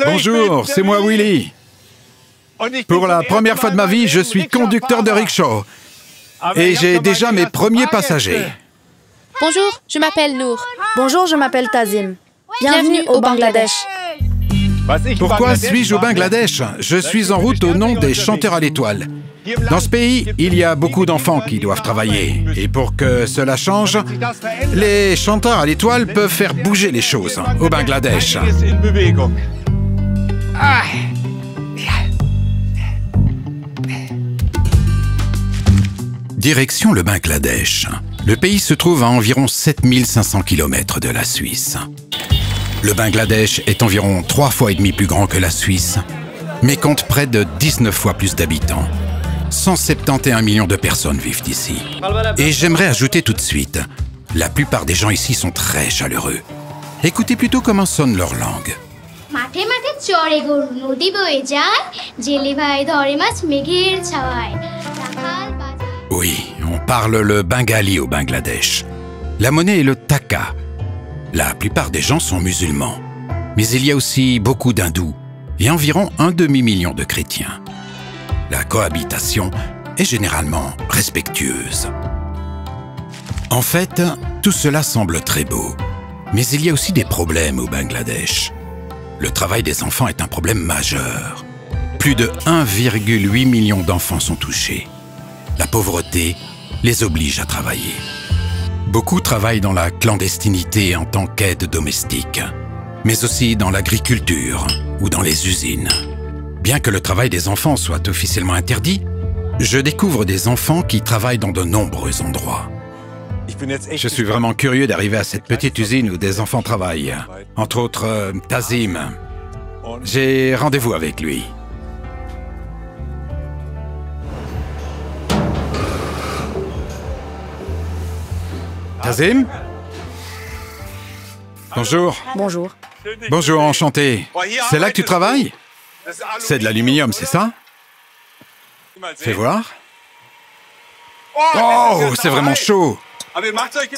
Bonjour, c'est moi Willy. Pour la première fois de ma vie, je suis conducteur de rickshaw. Et j'ai déjà mes premiers passagers. Bonjour, je m'appelle Nour. Bonjour, je m'appelle Tazim. Bienvenue au Bangladesh. Pourquoi suis-je au Bangladesh? Je suis en route au nom des chanteurs à l'étoile. Dans ce pays, il y a beaucoup d'enfants qui doivent travailler. Et pour que cela change, les chanteurs à l'étoile peuvent faire bouger les choses au Bangladesh. Direction le Bangladesh. Le pays se trouve à environ 7500 km de la Suisse. Le Bangladesh est environ 3,5 fois plus grand que la Suisse, mais compte près de 19 fois plus d'habitants. 171 millions de personnes vivent ici. Et j'aimerais ajouter tout de suite, la plupart des gens ici sont très chaleureux. Écoutez plutôt comment sonne leur langue. Oui, on parle le bengali au Bangladesh. La monnaie est le taka. La plupart des gens sont musulmans, mais il y a aussi beaucoup d'hindous et environ un demi-million de chrétiens. La cohabitation est généralement respectueuse. En fait, tout cela semble très beau, mais il y a aussi des problèmes au Bangladesh. Le travail des enfants est un problème majeur. Plus de 1,8 million d'enfants sont touchés. La pauvreté les oblige à travailler. Beaucoup travaillent dans la clandestinité en tant qu'aide domestique, mais aussi dans l'agriculture ou dans les usines. Bien que le travail des enfants soit officiellement interdit, je découvre des enfants qui travaillent dans de nombreux endroits. Je suis vraiment curieux d'arriver à cette petite usine où des enfants travaillent. Entre autres, Tazim. J'ai rendez-vous avec lui. Tazim? Bonjour. Bonjour. Bonjour, enchanté. C'est là que tu travailles? C'est de l'aluminium, c'est ça? Fais voir. Oh, c'est vraiment chaud.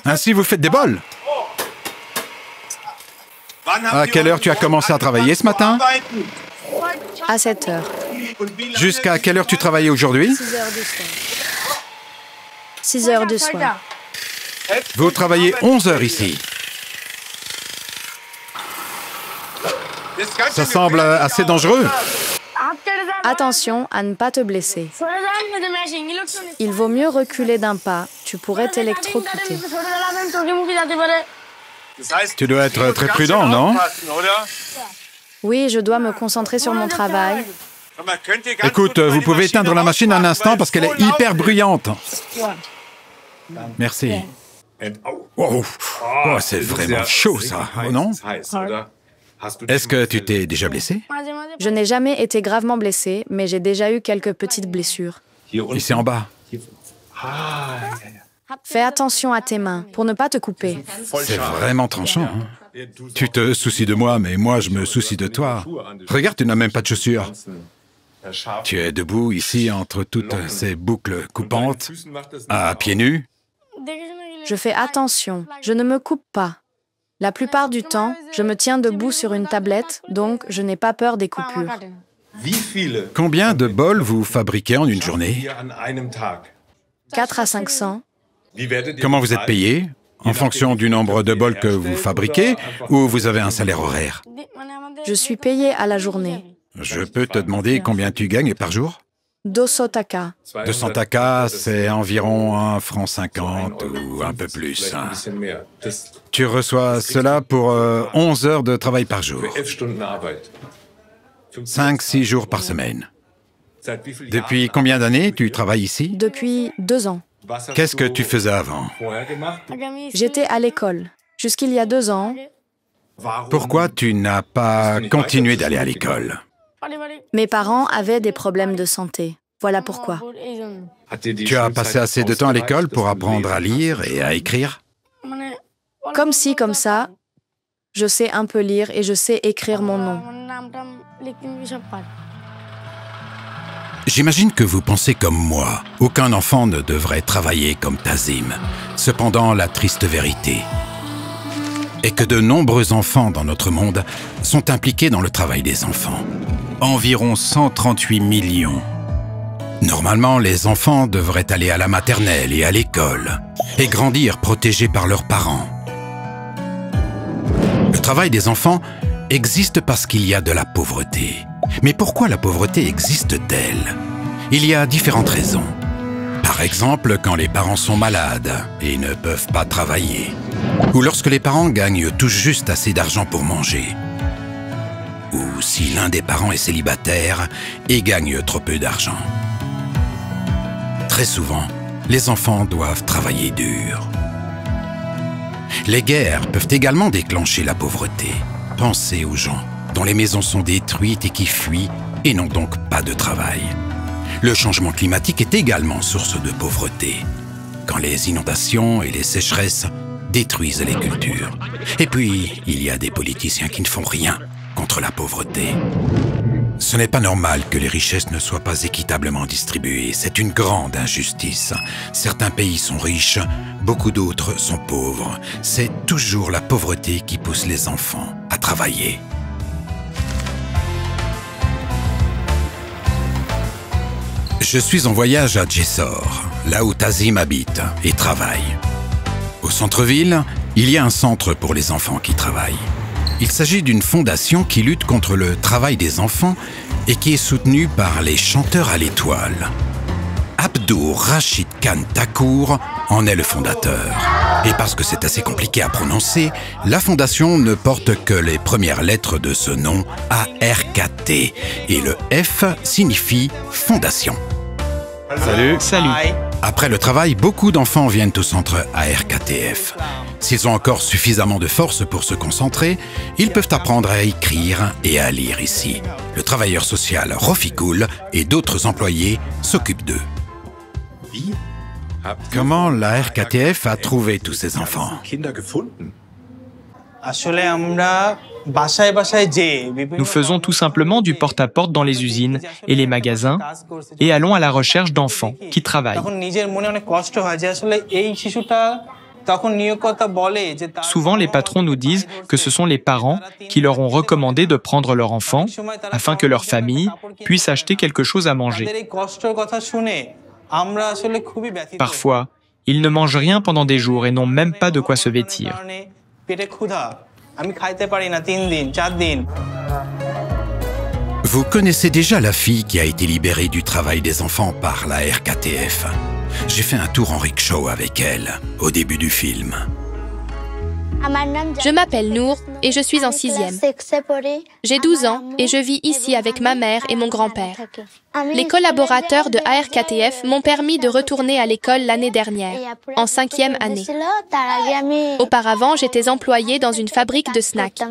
Ainsi, vous faites des bols? À quelle heure tu as commencé à travailler ce matin? À 7 heures. Jusqu'à quelle heure tu travaillais aujourd'hui? 6 heures du soir. 6 heures du soir. Vous travaillez 11 heures ici. Ça semble assez dangereux. Attention à ne pas te blesser. Il vaut mieux reculer d'un pas. Tu pourrais t'électrocuter. Tu dois être très prudent, non? Oui, je dois me concentrer sur mon travail. Écoute, vous pouvez éteindre la machine un instant parce qu'elle est hyper bruyante. Merci. Wow. Oh, c'est vraiment chaud, ça, non? Est-ce que tu t'es déjà blessé? Je n'ai jamais été gravement blessée, mais j'ai déjà eu quelques petites blessures. Ici en bas. Fais attention à tes mains pour ne pas te couper. C'est vraiment tranchant. Hein? Tu te soucies de moi, mais moi, je me soucie de toi. Regarde, tu n'as même pas de chaussures. Tu es debout ici entre toutes ces boucles coupantes, à pieds nus. Je fais attention, je ne me coupe pas. La plupart du temps, je me tiens debout sur une tablette, donc je n'ai pas peur des coupures. Combien de bols vous fabriquez en une journée? 4 à 500. Comment vous êtes payé? En fonction du nombre de bols que vous fabriquez ou vous avez un salaire horaire? Je suis payée à la journée. Je peux te demander combien tu gagnes par jour? 200 taka. 200 taka, c'est environ 1,50 franc ou un peu plus. Tu reçois cela pour 11 heures de travail par jour. 5-6 jours par semaine. Depuis combien d'années tu travailles ici? Depuis 2 ans. Qu'est-ce que tu faisais avant? J'étais à l'école. Jusqu'il y a 2 ans, Pourquoi tu n'as pas continué d'aller à l'école? mes parents avaient des problèmes de santé. Voilà pourquoi. Tu as passé assez de temps à l'école pour apprendre à lire et à écrire? Comme ci, comme ça, je sais un peu lire et je sais écrire mon nom. J'imagine que vous pensez comme moi. Aucun enfant ne devrait travailler comme Tazim. Cependant, la triste vérité est que de nombreux enfants dans notre monde sont impliqués dans le travail des enfants. Environ 138 millions. Normalement, les enfants devraient aller à la maternelle et à l'école et grandir protégés par leurs parents. Le travail des enfants existe parce qu'il y a de la pauvreté. Mais pourquoi la pauvreté existe-t-elle? Il y a différentes raisons. Par exemple, quand les parents sont malades et ne peuvent pas travailler. Ou lorsque les parents gagnent tout juste assez d'argent pour manger. Ou si l'un des parents est célibataire et gagne trop peu d'argent. Très souvent, les enfants doivent travailler dur. Les guerres peuvent également déclencher la pauvreté. Pensez aux gens dont les maisons sont détruites et qui fuient et n'ont donc pas de travail. Le changement climatique est également source de pauvreté, quand les inondations et les sécheresses détruisent les cultures. Et puis, il y a des politiciens qui ne font rien contre la pauvreté. Ce n'est pas normal que les richesses ne soient pas équitablement distribuées. C'est une grande injustice. Certains pays sont riches, beaucoup d'autres sont pauvres. C'est toujours la pauvreté qui pousse les enfants à travailler. Je suis en voyage à Jessore, là où Tazim habite et travaille. Au centre-ville, il y a un centre pour les enfants qui travaillent. Il s'agit d'une fondation qui lutte contre le travail des enfants et qui est soutenue par les chanteurs à l'étoile. Abdur Rashid Khan Thakur en est le fondateur. Et parce que c'est assez compliqué à prononcer, la fondation ne porte que les premières lettres de ce nom, ARKT, et le F signifie fondation. Salut. Salut. Après le travail, beaucoup d'enfants viennent au centre ARKTF. S'ils ont encore suffisamment de force pour se concentrer, ils peuvent apprendre à écrire et à lire ici. Le travailleur social Rofikul et d'autres employés s'occupent d'eux. Comment la RKTF a trouvé tous ces enfants? Nous faisons tout simplement du porte-à-porte dans les usines et les magasins et allons à la recherche d'enfants qui travaillent. Souvent, les patrons nous disent que ce sont les parents qui leur ont recommandé de prendre leur enfant afin que leur famille puisse acheter quelque chose à manger. Parfois, ils ne mangent rien pendant des jours et n'ont même pas de quoi se vêtir. Vous connaissez déjà la fille qui a été libérée du travail des enfants par la RKTF. J'ai fait un tour en rickshaw avec elle, au début du film. Je m'appelle Nour et je suis en 6e. J'ai 12 ans et je vis ici avec ma mère et mon grand-père. Les collaborateurs de ARKTF m'ont permis de retourner à l'école l'année dernière, en 5e année. Auparavant, j'étais employée dans une fabrique de snacks.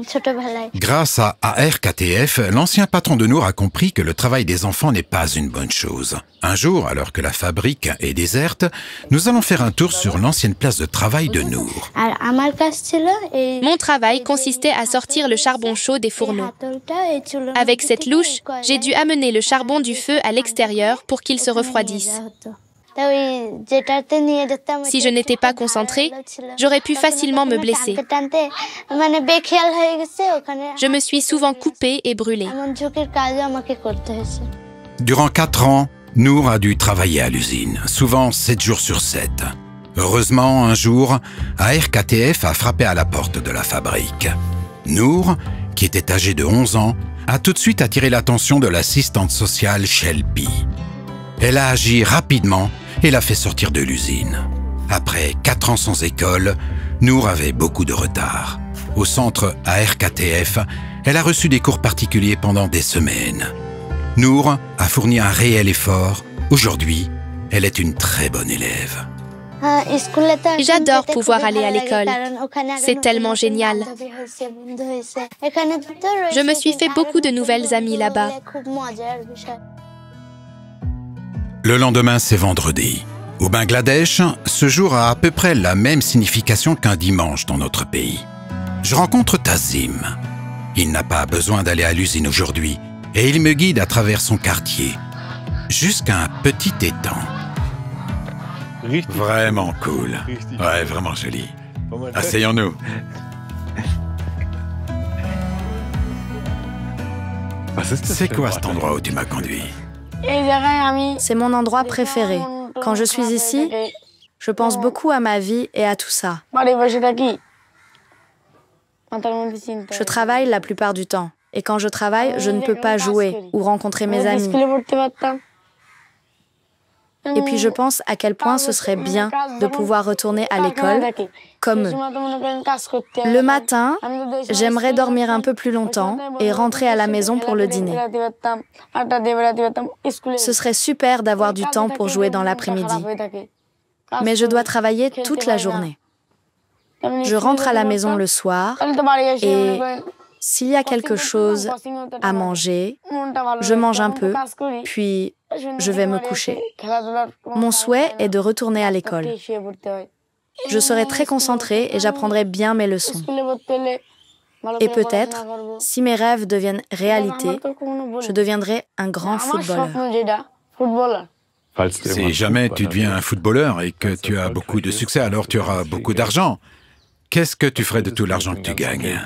Grâce à ARKTF, l'ancien patron de Nour a compris que le travail des enfants n'est pas une bonne chose. Un jour, alors que la fabrique est déserte, nous allons faire un tour sur l'ancienne place de travail de Nour. Mon travail consistait à sortir le charbon chaud des fourneaux. Avec cette louche, j'ai dû amener le charbon du feu à l'extérieur pour qu'il se refroidisse. Si je n'étais pas concentrée, j'aurais pu facilement me blesser. Je me suis souvent coupée et brûlée. Durant 4 ans, Nour a dû travailler à l'usine, souvent 7 jours sur 7. Heureusement, un jour, ARKTF a frappé à la porte de la fabrique. Nour, qui était âgée de 11 ans, a tout de suite attiré l'attention de l'assistante sociale Shelby. Elle a agi rapidement et l'a fait sortir de l'usine. Après 4 ans sans école, Nour avait beaucoup de retard. Au centre ARKTF, elle a reçu des cours particuliers pendant des semaines. Nour a fourni un réel effort. Aujourd'hui, elle est une très bonne élève. J'adore pouvoir aller à l'école. C'est tellement génial. Je me suis fait beaucoup de nouvelles amies là-bas. Le lendemain, c'est vendredi. Au Bangladesh, ce jour a à peu près la même signification qu'un dimanche dans notre pays. Je rencontre Tazim. Il n'a pas besoin d'aller à l'usine aujourd'hui et il me guide à travers son quartier, jusqu'à un petit étang. Vraiment cool. Ouais, vraiment joli. Asseyons-nous. C'est quoi cet endroit où tu m'as conduit? C'est mon endroit préféré. Quand je suis ici, je pense beaucoup à ma vie et à tout ça. Je travaille la plupart du temps. Et quand je travaille, je ne peux pas jouer ou rencontrer mes amis. Et puis je pense à quel point ce serait bien de pouvoir retourner à l'école comme eux. Le matin, j'aimerais dormir un peu plus longtemps et rentrer à la maison pour le dîner. Ce serait super d'avoir du temps pour jouer dans l'après-midi. Mais je dois travailler toute la journée. Je rentre à la maison le soir et s'il y a quelque chose à manger, je mange un peu, puis je vais me coucher. Mon souhait est de retourner à l'école. Je serai très concentrée et j'apprendrai bien mes leçons. Et peut-être, si mes rêves deviennent réalité, je deviendrai un grand footballeur. Si jamais tu deviens un footballeur et que tu as beaucoup de succès, alors tu auras beaucoup d'argent. Qu'est-ce que tu ferais de tout l'argent que tu gagnes?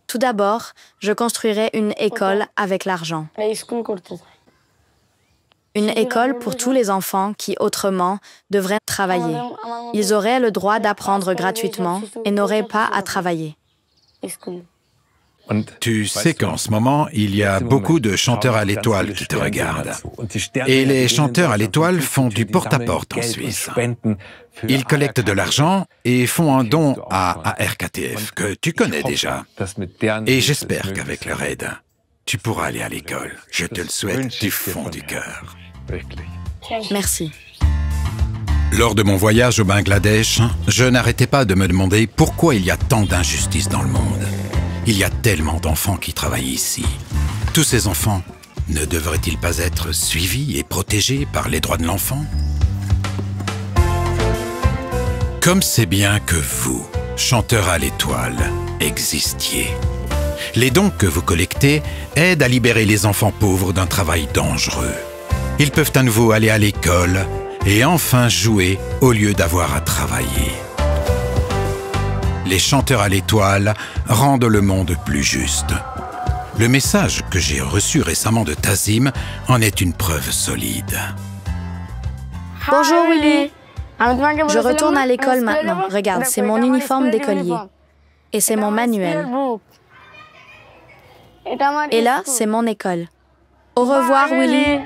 Tout d'abord, je construirai une école avec l'argent. Une école pour tous les enfants qui, autrement, devraient travailler. Ils auraient le droit d'apprendre gratuitement et n'auraient pas à travailler. Tu sais qu'en ce moment, il y a beaucoup de chanteurs à l'étoile qui te regardent. Et les chanteurs à l'étoile font du porte-à-porte en Suisse. Ils collectent de l'argent et font un don à ARKTF, que tu connais déjà. Et j'espère qu'avec leur aide, tu pourras aller à l'école. Je te le souhaite du fond du cœur. Merci. Lors de mon voyage au Bangladesh, je n'arrêtais pas de me demander pourquoi il y a tant d'injustice dans le monde. Il y a tellement d'enfants qui travaillent ici. Tous ces enfants ne devraient-ils pas être suivis et protégés par les droits de l'enfant? Comme c'est bien que vous, chanteurs à l'étoile, existiez. Les dons que vous collectez aident à libérer les enfants pauvres d'un travail dangereux. Ils peuvent à nouveau aller à l'école et enfin jouer au lieu d'avoir à travailler. Les chanteurs à l'étoile rendent le monde plus juste. Le message que j'ai reçu récemment de Tazim en est une preuve solide. Bonjour Willy. Je retourne à l'école maintenant. Regarde, c'est mon uniforme d'écolier. Et c'est mon manuel. Et là, c'est mon école. Au revoir Willy.